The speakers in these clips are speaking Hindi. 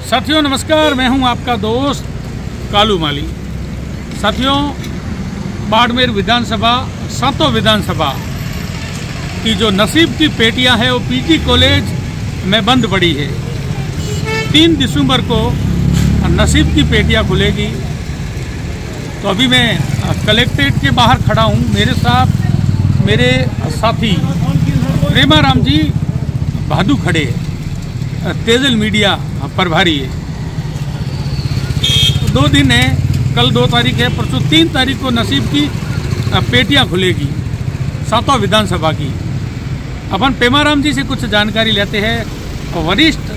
साथियों नमस्कार, मैं हूं आपका दोस्त कालू माली। साथियों, बाड़मेर विधानसभा, सातों विधानसभा की जो नसीब की पेटियां हैं वो पीजी कॉलेज में बंद पड़ी है। 3 दिसंबर को नसीब की पेटियां खुलेगी। तो अभी मैं कलेक्ट्रेट के बाहर खड़ा हूं। मेरे साथ मेरे साथी प्रेमाराम जी भादू खड़े, तेजल मीडिया प्रभारी है। 2 दिन है, कल 2 तारीख है, परसों 3 तारीख को नसीब की पेटियां खुलेगी सातों विधानसभा की। अपन प्रेमाराम जी से कुछ जानकारी लेते हैं। वरिष्ठ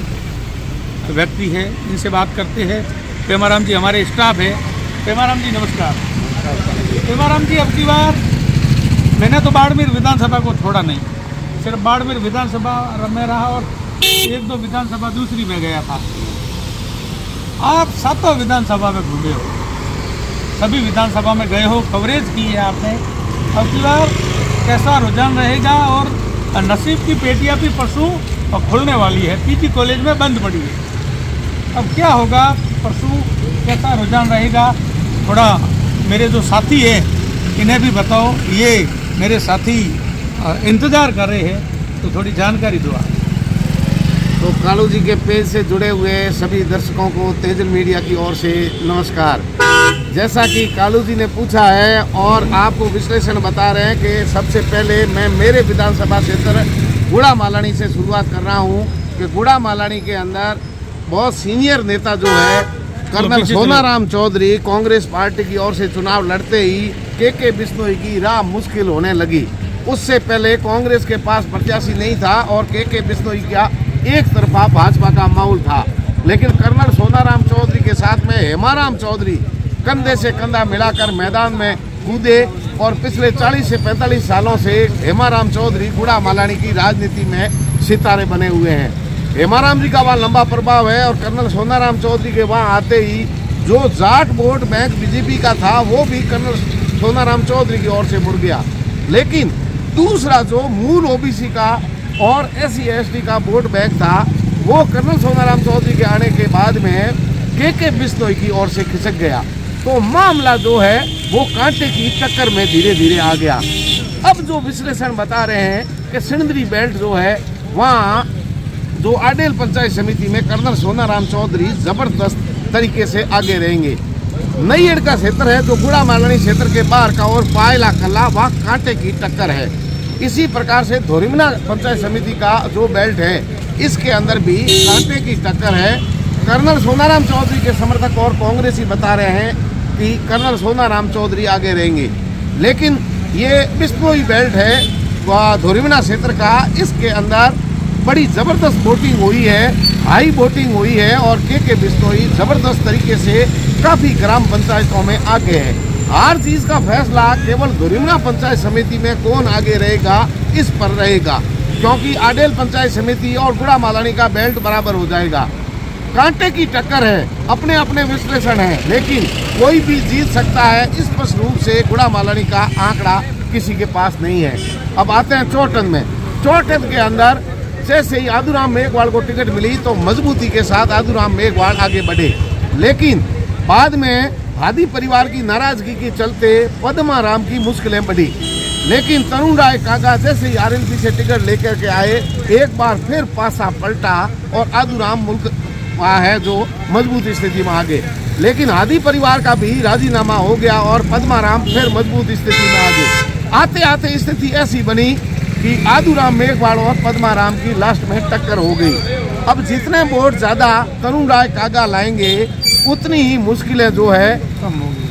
व्यक्ति है, इनसे बात करते हैं। प्रेमाराम जी हमारे स्टाफ है। प्रेमाराम जी नमस्कार। प्रेमाराम जी, अब की बार मैंने तो बाड़मेर विधानसभा को छोड़ा नहीं, सिर्फ बाड़मेर विधानसभा में रहा और 1-2 विधानसभा दूसरी में गया था। आप सातों विधानसभा में घूमे हो, सभी विधानसभा में गए हो, कवरेज की है आपने। अब की बार कैसा रुझान रहेगा? और नसीब की पेटियां भी परसों खुलने वाली है, पीजी कॉलेज में बंद पड़ी है। अब क्या होगा परसों, कैसा रुझान रहेगा? थोड़ा मेरे जो साथी हैं इन्हें भी बताओ। ये मेरे साथी इंतज़ार कर रहे हैं, तो थोड़ी जानकारी दो आप। तो कालू जी के पेज से जुड़े हुए सभी दर्शकों को तेजल मीडिया की ओर से नमस्कार। जैसा कि कालू जी ने पूछा है और आपको विश्लेषण बता रहे हैं कि सबसे पहले मैं मेरे विधानसभा क्षेत्र गुड़ा मालानी से शुरुआत कर रहा हूं कि गुड़ा मालानी के अंदर बहुत सीनियर नेता जो है कर्नल सोनाराम चौधरी, कांग्रेस पार्टी की ओर से चुनाव लड़ते ही के बिश्नोई की राह मुश्किल होने लगी। उससे पहले कांग्रेस के पास प्रत्याशी नहीं था और के बिश्नोई का एक तरफा भाजपा का माहौल था। लेकिन कर्नल सोनाराम चौधरी के साथ में हेमाराम चौधरी कंधे से कंधा मिलाकर मैदान में कूदे और पिछले 40 से 45 सालों से हेमाराम चौधरी गुड़ा मालानी की राजनीति में सितारे बने हुए हैं। हेमाराम जी का वहाँ लंबा प्रभाव है और कर्नल सोनाराम चौधरी के वहाँ आते ही जो जाट वोट बैंक बीजेपी का था वो भी कर्नल सोनाराम चौधरी की ओर से मुड़ गया। लेकिन दूसरा जो मूल ओबीसी का और SC ST का वोट बैंक था वो कर्नल सोनाराम चौधरी के आने के बाद में के बिश्नोई की ओर से खिसक गया। तो मामला जो है वो कांटे की टक्कर में धीरे धीरे आ गया। अब जो विश्लेषण बता रहे हैं कि सिंदरी बेल्ट जो है वहाँ जो आडेल पंचायत समिति में कर्नल सोनाराम चौधरी जबरदस्त तरीके से आगे रहेंगे। नईएड का क्षेत्र है जो गुड़ा मालानी क्षेत्र के बाहर का और पायला कला, वहाँ कांटे की टक्कर है। इसी प्रकार से धोरिमना पंचायत समिति का जो बेल्ट है इसके अंदर भी कांटे की टक्कर है। कर्नल सोनाराम चौधरी के समर्थक और कांग्रेसी बता रहे हैं कि कर्नल सोनाराम चौधरी आगे रहेंगे। लेकिन ये बिश्नोई बेल्ट है वह धोरिमना क्षेत्र का, इसके अंदर बड़ी ज़बरदस्त वोटिंग हुई है, हाई वोटिंग हुई है और के बिश्नोई ज़बरदस्त तरीके से काफ़ी ग्राम पंचायतों में आगे है। हर चीज का फैसला केवल धोरिमना पंचायत समिति में कौन आगे रहेगा इस पर रहेगा, क्योंकि आडेल पंचायत समिति और गुड़ा मालानी का बेल्ट बराबर हो जाएगा। कांटे की टक्कर है, अपने अपने विश्लेषण है, लेकिन कोई भी जीत सकता है। स्पष्ट रूप से गुड़ा मालानी का आंकड़ा किसी के पास नहीं है। अब आते हैं चौटन में। चौटन के अंदर जैसे ही आदूराम मेघवाल को टिकट मिली तो मजबूती के साथ आदूराम मेघवाल आगे बढ़े, लेकिन बाद में हादी परिवार की नाराजगी के चलते पद्माराम की मुश्किलें बढ़ी। लेकिन तरुण राय काका जैसे ही RLP से टिकट लेकर के आए, एक बार फिर पासा पलटा और आदूराम मुल्क है जो मजबूत स्थिति में आ गए। लेकिन हादी परिवार का भी राजीनामा हो गया और पद्माराम फिर मजबूत स्थिति में आ गए। आते आते स्थिति ऐसी बनी कि आदूराम मेघवाल और पद्माराम की लास्ट में टक्कर हो गई। अब जितने वोट ज्यादा तरुण राय काका लाएंगे उतनी ही मुश्किलें जो है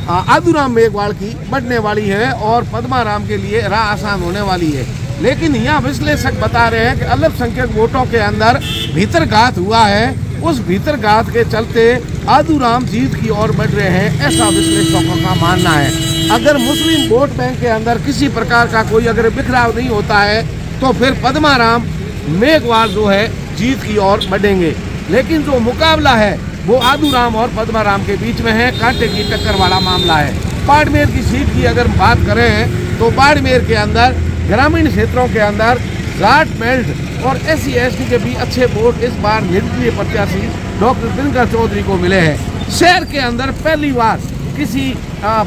आदूराम मेघवाल की बढ़ने वाली है और पद्माराम के लिए राह आसान होने वाली है। लेकिन यहाँ विश्लेषक बता रहे हैं कि अल्पसंख्यक वोटों के अंदर भीतरघात हुआ है, उस भीतरघात के चलते आदूराम जीत की ओर बढ़ रहे हैं, ऐसा विश्लेषकों का मानना है। अगर मुस्लिम वोट बैंक के अंदर किसी प्रकार का कोई अगर बिखराव नहीं होता है तो फिर पद्माराम मेघवाल जो है जीत की ओर बढ़ेंगे। लेकिन जो मुकाबला है वो आदूराम और पद्माराम के बीच में है, कांटे की टक्कर वाला मामला है। बाड़मेर की सीट की अगर बात करें तो बाड़मेर के अंदर ग्रामीण क्षेत्रों के अंदर जाट बेल्ट और SC/ST के भी अच्छे वोट इस बार निर्दलीय प्रत्याशी डॉक्टर प्रियंका चौधरी को मिले हैं। शहर के अंदर पहली बार किसी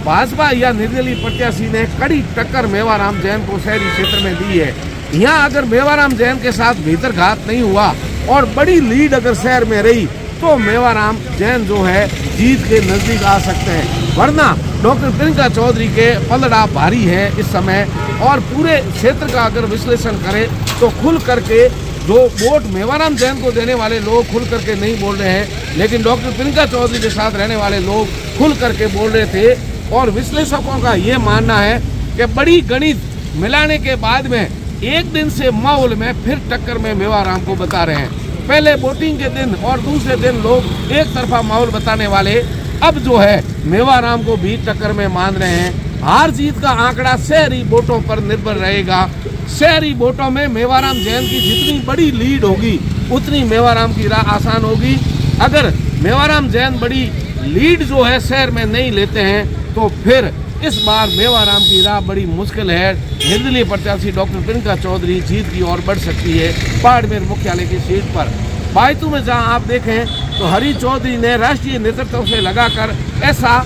भाजपा या निर्दलीय प्रत्याशी ने कड़ी टक्कर मेवाराम जैन को शहरी क्षेत्र में दी है। यहाँ अगर मेवाराम जैन के साथ भीतरघात नहीं हुआ और बड़ी लीड अगर शहर में रही तो मेवाराम जैन जो है जीत के नजदीक आ सकते हैं, वरना डॉक्टर प्रियंका चौधरी के पलड़ा भारी है इस समय। और पूरे क्षेत्र का अगर विश्लेषण करें तो खुल करके जो वोट मेवाराम जैन को देने वाले लोग खुल करके नहीं बोल रहे हैं, लेकिन डॉक्टर प्रियंका चौधरी के साथ रहने वाले लोग खुल करके बोल रहे थे। और विश्लेषकों का ये मानना है कि बड़ी गणित मिलाने के बाद में एक दिन से माहौल में फिर टक्कर में मेवाराम को बता रहे हैं। पहले वोटिंग के दिन और दूसरे दिन लोग एक तरफा माहौल बताने वाले अब जो है मेवाराम को भी टक्कर में मान रहे हैं। हार जीत का आंकड़ा शहरी वोटों पर निर्भर रहेगा। शहरी वोटों में मेवाराम जैन की जितनी बड़ी लीड होगी उतनी मेवाराम की राह आसान होगी। अगर मेवाराम जैन बड़ी लीड जो है शहर में नहीं लेते हैं तो फिर इस बार मेवाराम की राह बड़ी मुश्किल है। निर्दलीय प्रत्याशी डॉक्टर प्रियंका चौधरी जीत की ओर बढ़ सकती है बाड़मेर मुख्यालय की सीट पर। बायतू में जहां आप देखें तो हरी चौधरी ने राष्ट्रीय नेतृत्व से लगाकर ऐसा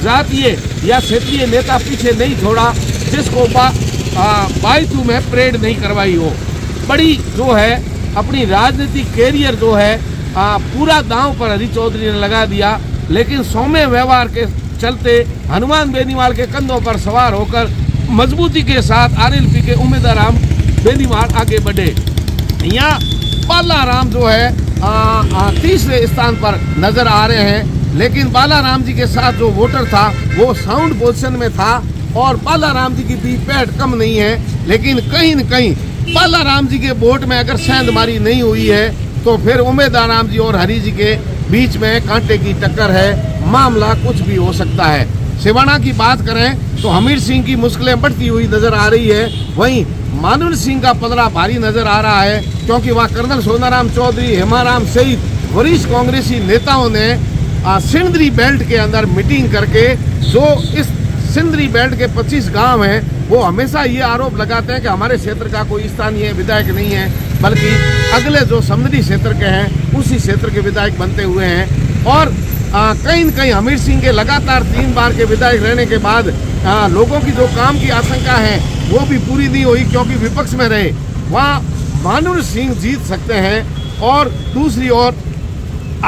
जातीय या क्षेत्रीय नेता पीछे नहीं छोड़ा जिसको बायतू में परेड नहीं करवाई हो। बड़ी जो है अपनी राजनीतिक कैरियर जो है पूरा दांव पर हरी चौधरी ने लगा दिया, लेकिन सौम्य व्यवहार के चलते हनुमान बेनीवाल के कंधों पर सवार होकर मजबूती के साथ RLP के उम्मीदवार राम बेनीवाल आगे बढ़े। यहाँ बालाराम जो है तीसरे स्थान पर नजर आ रहे हैं, लेकिन बालाराम जी के साथ जो वोटर था वो साउंड पोजीशन में था और बालाराम जी की भी पैठ कम नहीं है। लेकिन कहीं न कहीं बालाराम जी के वोट में अगर सेंधमारी नहीं हुई है तो फिर उम्मीदवार राम जी और हरी जी के बीच में कांटे की टक्कर है, मामला कुछ भी हो सकता है। सिवाना की बात करें तो हमीर सिंह की मुश्किलें बढ़ती हुई नजर आ रही है, वहीं मानुल सिंह का पलड़ा भारी नजर आ रहा है, क्योंकि वहाँ कर्नल सोनाराम चौधरी, हेमाराम सहित वरिष्ठ कांग्रेसी नेताओं ने सिंदरी बेल्ट के अंदर मीटिंग करके जो इस सिंदरी बेल्ट के 25 गांव हैं वो हमेशा ये आरोप लगाते हैं कि हमारे क्षेत्र का कोई स्थानीय विधायक नहीं है, बल्कि अगले जो समृद्धि क्षेत्र के हैं उसी क्षेत्र के विधायक बनते हुए हैं। और कहीं न कहीं हमीर सिंह के लगातार 3 बार के विधायक रहने के बाद लोगों की जो काम की आशंका है वो भी पूरी नहीं हुई, क्योंकि विपक्ष में रहे। वहाँ मानुल सिंह जीत सकते हैं। और दूसरी ओर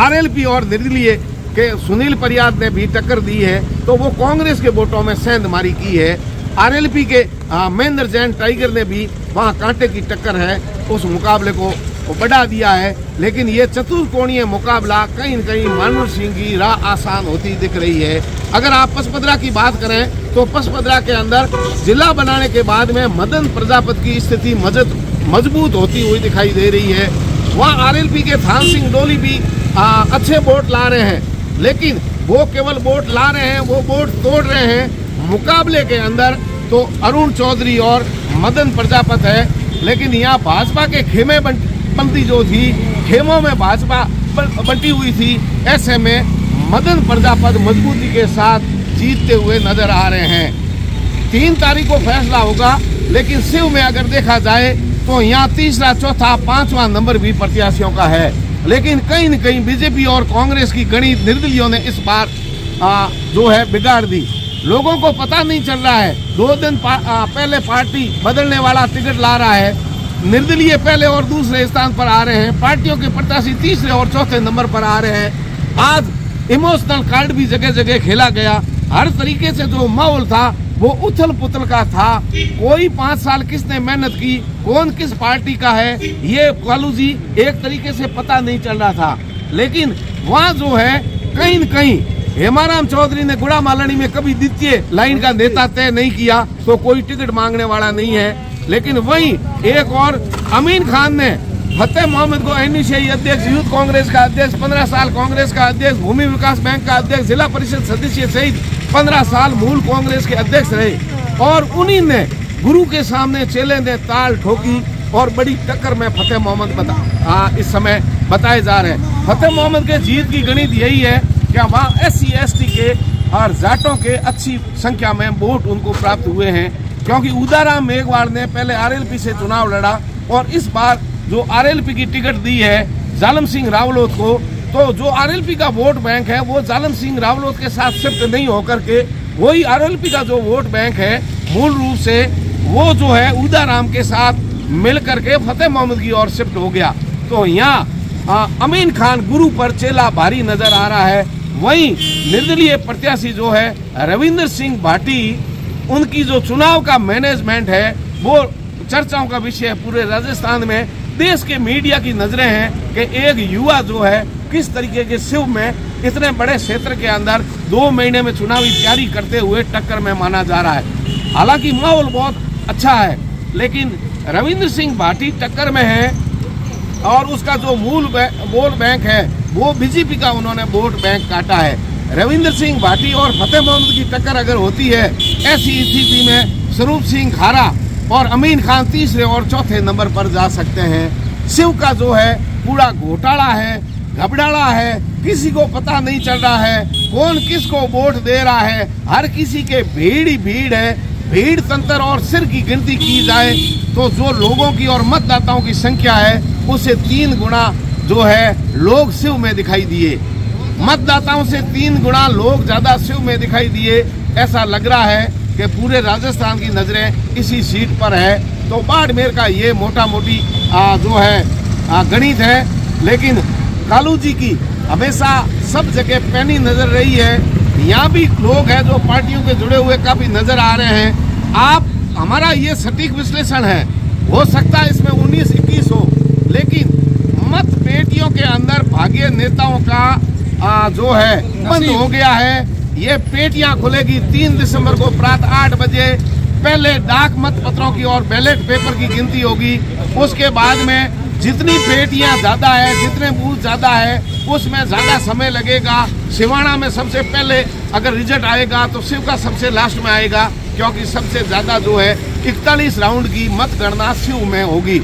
RLP और निर्दलीय के सुनील परियाद ने भी टक्कर दी है, तो वो कांग्रेस के वोटों में सेंधमारी की है। RLP के महेंद्र जैन टाइगर ने भी वहाँ कांटे की टक्कर है, उस मुकाबले को बढ़ा दिया है। लेकिन ये चतुर्कोणीय मुकाबला कहीं न कहीं मानुल सिंह की राह आसान होती दिख रही है। अगर आप पचपदरा की बात करें तो पचपदरा के अंदर जिला बनाने के बाद में मदन प्रजापति की स्थिति मजबूत होती हुई दिखाई दे रही है। वहाँ RLP के थान सिंह डोली भी अच्छे वोट ला रहे हैं, लेकिन वो केवल वोट ला रहे हैं, वो वोट तोड़ रहे हैं। मुकाबले के अंदर तो अरुण चौधरी और मदन प्रजापति है, लेकिन यहाँ भाजपा के खेमे बंदी जो थी, खेमों में भाजपा बंटी हुई थी, ऐसे में मदन प्रजापति मजबूती के साथ जीतते हुए नजर आ रहे हैं। 3 तारीख को फैसला होगा, लेकिन शिव में अगर देखा जाए तो यहाँ तीसरा, चौथा, 5वां नंबर भी प्रत्याशियों का है। लेकिन कहीं न कहीं बीजेपी और कांग्रेस की गणित निर्दलियों ने इस बार जो है बिगाड़ दी। लोगों को पता नहीं चल रहा है, 2 दिन पहले पार्टी बदलने वाला टिकट ला रहा है, निर्दलीय पहले और दूसरे स्थान पर आ रहे हैं, पार्टियों के प्रत्याशी तीसरे और चौथे नंबर पर आ रहे हैं। आज इमोशनल कार्ड भी जगह जगह खेला गया। हर तरीके से जो माहौल था वो उथल पुथल का था। कोई 5 साल किसने मेहनत की, कौन किस पार्टी का है, ये कालू जी एक तरीके से पता नहीं चल रहा था। लेकिन वहाँ जो है कहीं न कहीं हेमाराम चौधरी ने गुड़ा मालनी में कभी द्वितीय लाइन का नेता तय नहीं किया, तो कोई टिकट मांगने वाला नहीं है। लेकिन वहीं एक और अमीन खान ने फतेह मोहम्मद को NECI अध्यक्ष, यूथ कांग्रेस का अध्यक्ष, 15 साल कांग्रेस का अध्यक्ष, भूमि विकास बैंक का अध्यक्ष, जिला परिषद सदस्य सहित 15 साल मूल कांग्रेस के अध्यक्ष रहे। और उन्हीं ने गुरु के सामने चेले ने ताल ठोकी और बड़ी टक्कर में फतेह मोहम्मद इस समय बताए जा रहे हैं। फतेह मोहम्मद के जीत की गणित यही है कि वहाँ SC/ST के और जाटों के अच्छी संख्या में वोट उनको प्राप्त हुए हैं, क्योंकि उदाराम मेघवाल ने पहले RLP से चुनाव लड़ा और इस बार जो आरएलपी की टिकट दी है जालम सिंह रावलोत को, तो जो आरएलपी का वोट बैंक है वो जालम सिंह रावलोत के साथ शिफ्ट नहीं होकर के वही आरएलपी का जो वोट बैंक है मूल रूप से वो जो है उदाराम के साथ मिल करके फतेह मोहम्मद की ओर शिफ्ट हो गया। तो यहाँ अमीन खान गुरु पर चेला भारी नजर आ रहा है। वहीं निर्दलीय प्रत्याशी जो है रविंद्र सिंह भाटी, उनकी जो चुनाव का मैनेजमेंट है वो चर्चाओं का विषय है पूरे राजस्थान में। देश के मीडिया की नजरें हैं कि एक युवा जो है किस तरीके के शिव में इतने बड़े क्षेत्र के अंदर 2 महीने में चुनावी तैयारी करते हुए टक्कर में माना जा रहा है। हालांकि माहौल बहुत अच्छा है, लेकिन रविंद्र सिंह भाटी टक्कर में है और उसका जो मूल वोट बैंक है वो बीजेपी का उन्होंने वोट बैंक काटा है। रविंद्र सिंह भाटी और फतेह मोहम्मद की टक्कर अगर होती है, ऐसी स्थिति में स्वरूप सिंह खारा और अमीन खान तीसरे और चौथे नंबर पर जा सकते हैं। शिव का जो है पूरा घोटाला है, घबराड़ा है, किसी को पता नहीं चल रहा है कौन किसको वोट दे रहा है। हर किसी के भीड़ ही भीड़ है। भीड़ तंत्र और सिर की गिनती की जाए तो जो लोगों की और मतदाताओं की संख्या है उससे 3 गुना जो है लोग शिव में दिखाई दिए। मतदाताओं से 3 गुना लोग ज्यादा शिव में दिखाई दिए। ऐसा लग रहा है कि पूरे राजस्थान की नजरें इसी सीट पर है। तो बाड़मेर का ये मोटा मोटी जो है गणित है। लेकिन कालू जी की हमेशा सब जगह पैनी नजर रही है। यहाँ भी लोग हैं जो पार्टियों के जुड़े हुए काफी नजर आ रहे हैं। आप हमारा ये सटीक विश्लेषण है, हो सकता है इसमें 19-21 हो, लेकिन मत पेटियों के अंदर भाग्य नेताओं का जो है बंद हो गया है। ये पेटियां खुलेगी 3 दिसंबर को प्रातः 8 बजे। पहले डाक मत पत्रों की और बैलेट पेपर की गिनती होगी। उसके बाद में जितनी पेटियां ज्यादा है, जितने बूथ ज्यादा है, उसमें ज्यादा समय लगेगा। सिवाना में सबसे पहले अगर रिजल्ट आएगा तो शिव का सबसे लास्ट में आएगा, क्योंकि सबसे ज्यादा जो है 41 राउंड की मतगणना शिव में होगी।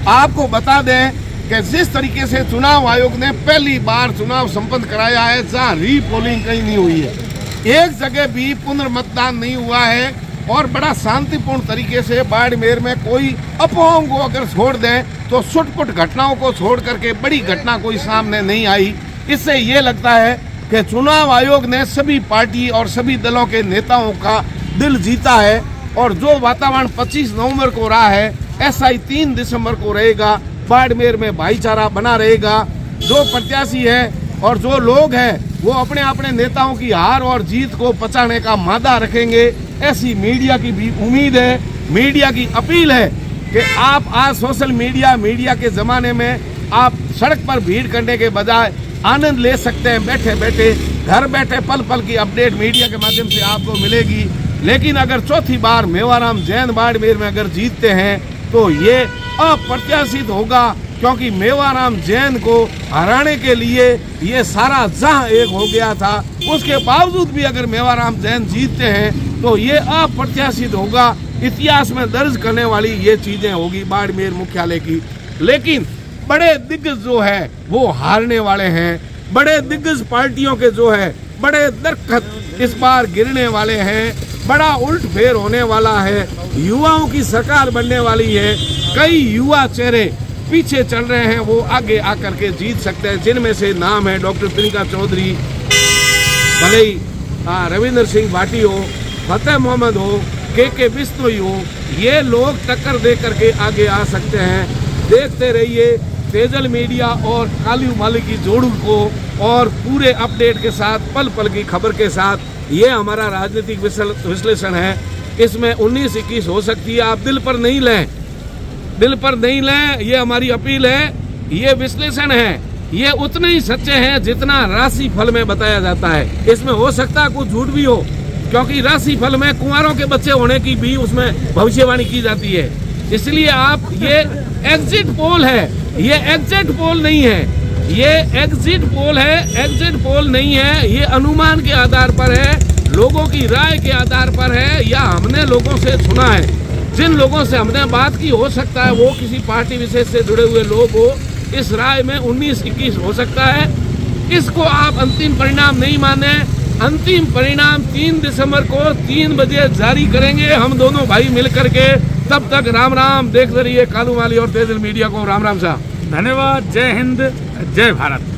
आपको बता दें कि जिस तरीके से चुनाव आयोग ने पहली बार चुनाव संपन्न कराया है, जहाँ रीपोलिंग कहीं नहीं हुई है, एक जगह भी पुनर्मतदान नहीं हुआ है और बड़ा शांतिपूर्ण तरीके से बाड़मेर में कोई अफवाहों को अगर छोड़ दें तो छुटपुट घटनाओं को छोड़ करके बड़ी घटना कोई सामने नहीं आई। इससे ये लगता है कि चुनाव आयोग ने सभी पार्टी और सभी दलों के नेताओं का दिल जीता है और जो वातावरण 25 नवंबर को रहा है ऐसा ही 3 दिसंबर को रहेगा। बाड़मेर में भाईचारा बना रहेगा। जो प्रत्याशी है और जो लोग हैं वो अपने अपने नेताओं की हार और जीत को पचाने का मादा रखेंगे, ऐसी मीडिया की भी उम्मीद है। मीडिया की अपील है कि आप आज सोशल मीडिया के जमाने में आप सड़क पर भीड़ करने के बजाय आनंद ले सकते हैं। बैठे बैठे घर बैठे पल पल की अपडेट मीडिया के माध्यम से आपको मिलेगी। लेकिन अगर चौथी बार मेवाराम जैन बाड़मेर में अगर जीतते हैं तो ये अप्रत्याशित होगा, क्योंकि मेवाराम जैन को हराने के लिए ये सारा जहां एक हो गया था। उसके बावजूद भी अगर मेवाराम जैन जीतते हैं तो ये अप्रत्याशित होगा। इतिहास में दर्ज करने वाली ये चीजें होगी बाड़मेर मुख्यालय की। लेकिन बड़े दिग्गज जो है वो हारने वाले हैं। बड़े दिग्गज पार्टियों के जो है बड़े दरख्त इस बार गिरने वाले हैं। बड़ा उल्ट फेर होने वाला है। युवाओं की सरकार बनने वाली है। कई युवा चेहरे पीछे चल रहे हैं, वो आगे आकर के जीत सकते हैं, जिनमें से नाम है डॉक्टर प्रियंका चौधरी, भले ही रविंद्र सिंह भाटी हो, फतेह मोहम्मद हो, के बिश्नोई हो, ये लोग टक्कर दे करके आगे आ सकते हैं। देखते रहिए तेजल मीडिया और कालू मालिक की जोड़ू को और पूरे अपडेट के साथ, पल पल की खबर के साथ। ये हमारा राजनीतिक विश्लेषण है। इसमें 19-21 हो सकती है। आप दिल पर नहीं लें, दिल पर नहीं लें, ये हमारी अपील है। ये विश्लेषण है, ये उतने ही सच्चे हैं जितना राशि फल में बताया जाता है। इसमें हो सकता है कुछ झूठ भी हो, क्योंकि राशि फल में कुंवारों के बच्चे होने की भी उसमें भविष्यवाणी की जाती है। इसलिए आप, ये एग्जिट पोल है, ये एग्जिट पोल नहीं है, ये एग्जिट पोल है, एग्जिट पोल नहीं है। ये अनुमान के आधार पर है, लोगों की राय के आधार पर है, या हमने लोगों से सुना है। जिन लोगों से हमने बात की, हो सकता है वो किसी पार्टी विशेष से जुड़े हुए लोग हो। इस राय में 19-21 हो सकता है। इसको आप अंतिम परिणाम नहीं माने। अंतिम परिणाम 3 दिसंबर को 3 बजे जारी करेंगे। हम दोनों भाई मिलकर के तब तक राम राम। देखते रहिए कालू माली और तेजल मीडिया को। राम राम साहब। धन्यवाद। जय हिंद, जय भारत।